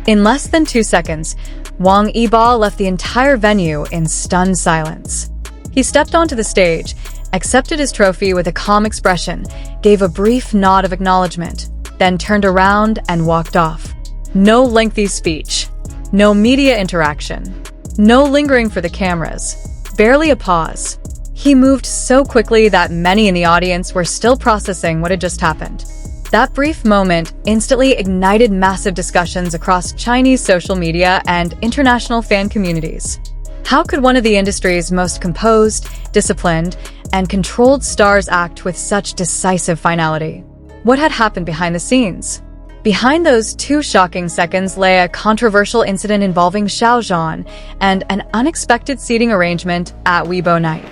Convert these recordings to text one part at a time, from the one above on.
In less than 2 seconds, Wang Yibo left the entire venue in stunned silence. He stepped onto the stage, accepted his trophy with a calm expression, gave a brief nod of acknowledgement, then turned around and walked off. No lengthy speech, no media interaction, no lingering for the cameras, barely a pause. He moved so quickly that many in the audience were still processing what had just happened. That brief moment instantly ignited massive discussions across Chinese social media and international fan communities. How could one of the industry's most composed, disciplined, and controlled stars act with such decisive finality? What had happened behind the scenes? Behind those 2 shocking seconds lay a controversial incident involving Xiao Zhan and an unexpected seating arrangement at Weibo Night.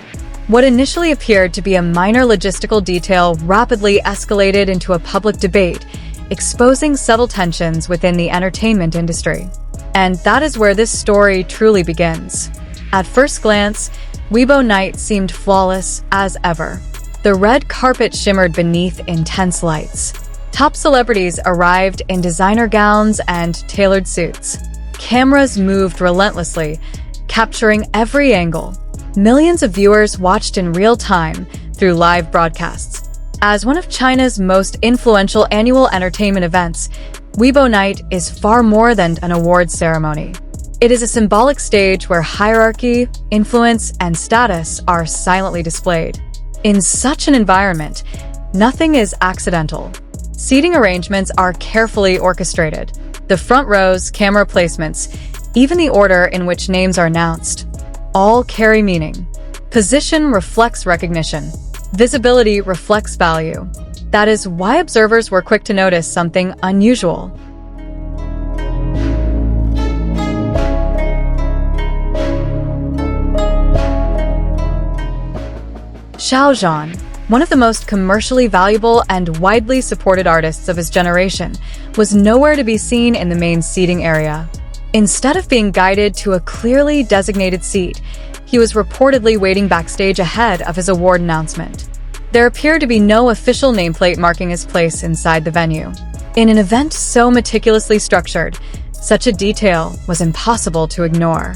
What initially appeared to be a minor logistical detail rapidly escalated into a public debate, exposing subtle tensions within the entertainment industry. And that is where this story truly begins. At first glance, Weibo Night seemed flawless as ever. The red carpet shimmered beneath intense lights. Top celebrities arrived in designer gowns and tailored suits. Cameras moved relentlessly, capturing every angle. Millions of viewers watched in real time through live broadcasts. As one of China's most influential annual entertainment events, Weibo Night is far more than an awards ceremony. It is a symbolic stage where hierarchy, influence, and status are silently displayed. In such an environment, nothing is accidental. Seating arrangements are carefully orchestrated. The front rows, camera placements, even the order in which names are announced, all carry meaning. Position reflects recognition. Visibility reflects value. That is why observers were quick to notice something unusual. Xiao Zhan, one of the most commercially valuable and widely supported artists of his generation, was nowhere to be seen in the main seating area. Instead of being guided to a clearly designated seat, he was reportedly waiting backstage ahead of his award announcement. There appeared to be no official nameplate marking his place inside the venue. In an event so meticulously structured, such a detail was impossible to ignore.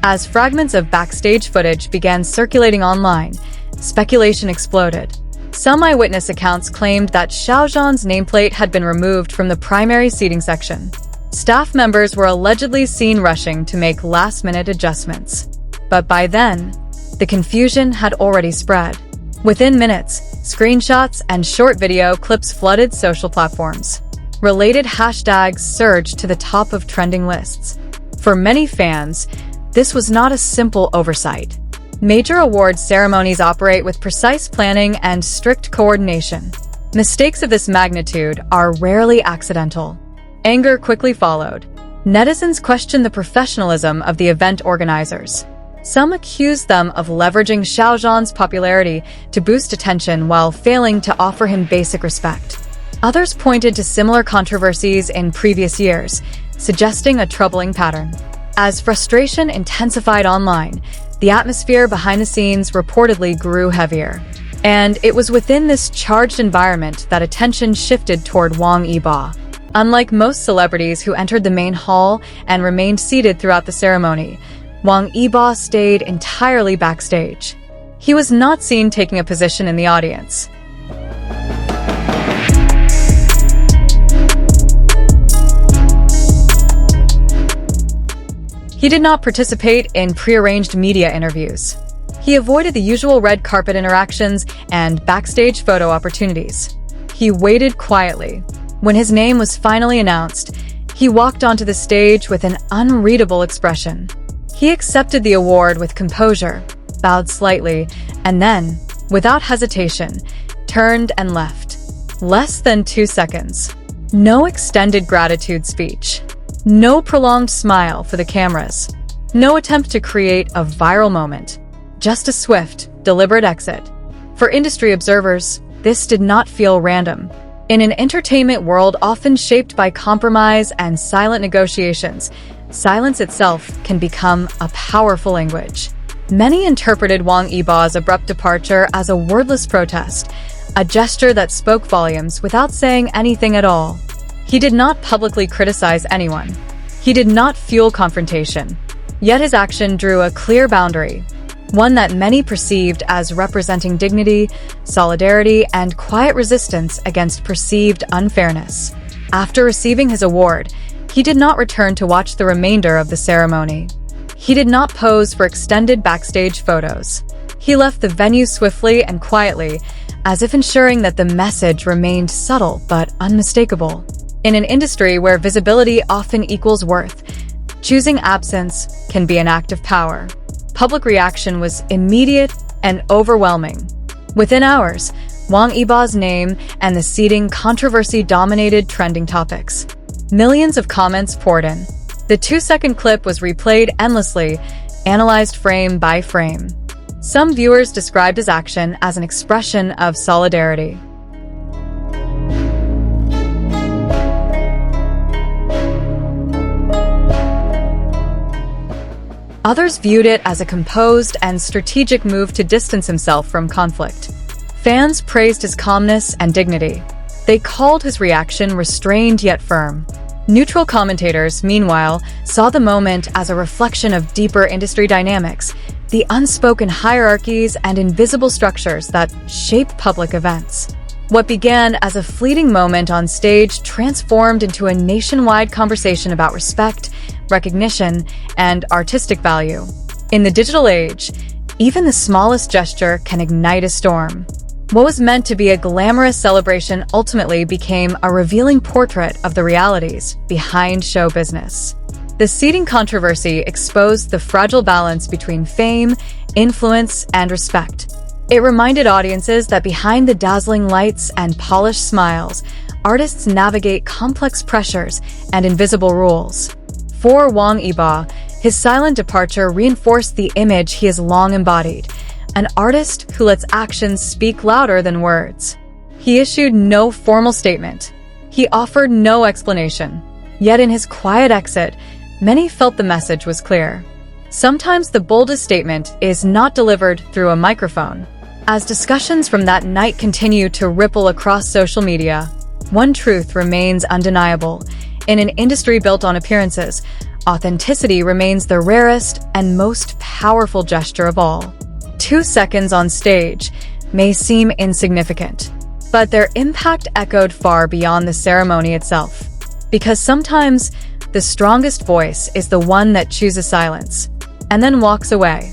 As fragments of backstage footage began circulating online, speculation exploded. Some eyewitness accounts claimed that Xiao Zhan's nameplate had been removed from the primary seating section. Staff members were allegedly seen rushing to make last-minute adjustments. But by then, the confusion had already spread. Within minutes, screenshots and short video clips flooded social platforms. Related hashtags surged to the top of trending lists. For many fans, this was not a simple oversight. Major award ceremonies operate with precise planning and strict coordination. Mistakes of this magnitude are rarely accidental. Anger quickly followed. Netizens questioned the professionalism of the event organizers. Some accused them of leveraging Xiao Zhan's popularity to boost attention while failing to offer him basic respect. Others pointed to similar controversies in previous years, suggesting a troubling pattern. As frustration intensified online, the atmosphere behind the scenes reportedly grew heavier. And it was within this charged environment that attention shifted toward Wang Yibo. Unlike most celebrities who entered the main hall and remained seated throughout the ceremony, Wang Yibo stayed entirely backstage. He was not seen taking a position in the audience. He did not participate in prearranged media interviews. He avoided the usual red carpet interactions and backstage photo opportunities. He waited quietly. When his name was finally announced, he walked onto the stage with an unreadable expression. He accepted the award with composure, bowed slightly, and then, without hesitation, turned and left. Less than 2 seconds. No extended gratitude speech. No prolonged smile for the cameras. No attempt to create a viral moment. Just a swift, deliberate exit. For industry observers, this did not feel random. In an entertainment world often shaped by compromise and silent negotiations, silence itself can become a powerful language. Many interpreted Wang Yibo's abrupt departure as a wordless protest, a gesture that spoke volumes without saying anything at all. He did not publicly criticize anyone. He did not fuel confrontation, yet his action drew a clear boundary, one that many perceived as representing dignity, solidarity, and quiet resistance against perceived unfairness. After receiving his award, he did not return to watch the remainder of the ceremony. He did not pose for extended backstage photos. He left the venue swiftly and quietly, as if ensuring that the message remained subtle but unmistakable. In an industry where visibility often equals worth, choosing absence can be an act of power. Public reaction was immediate and overwhelming. Within hours, Wang Yibo's name and the seating controversy dominated trending topics. Millions of comments poured in. The 2-second clip was replayed endlessly, analyzed frame by frame. Some viewers described his action as an expression of solidarity. Others viewed it as a composed and strategic move to distance himself from conflict. Fans praised his calmness and dignity. They called his reaction restrained yet firm. Neutral commentators, meanwhile, saw the moment as a reflection of deeper industry dynamics, the unspoken hierarchies and invisible structures that shape public events. What began as a fleeting moment on stage transformed into a nationwide conversation about respect, recognition, and artistic value. In the digital age, even the smallest gesture can ignite a storm. What was meant to be a glamorous celebration ultimately became a revealing portrait of the realities behind show business. The seating controversy exposed the fragile balance between fame, influence, and respect. It reminded audiences that behind the dazzling lights and polished smiles, artists navigate complex pressures and invisible rules. For Wang Yibo, his silent departure reinforced the image he has long embodied, an artist who lets actions speak louder than words. He issued no formal statement. He offered no explanation. Yet in his quiet exit, many felt the message was clear. Sometimes the boldest statement is not delivered through a microphone. As discussions from that night continue to ripple across social media, one truth remains undeniable. In an industry built on appearances, authenticity remains the rarest and most powerful gesture of all. 2 seconds on stage may seem insignificant, but their impact echoed far beyond the ceremony itself. Because sometimes the strongest voice is the one that chooses silence and then walks away.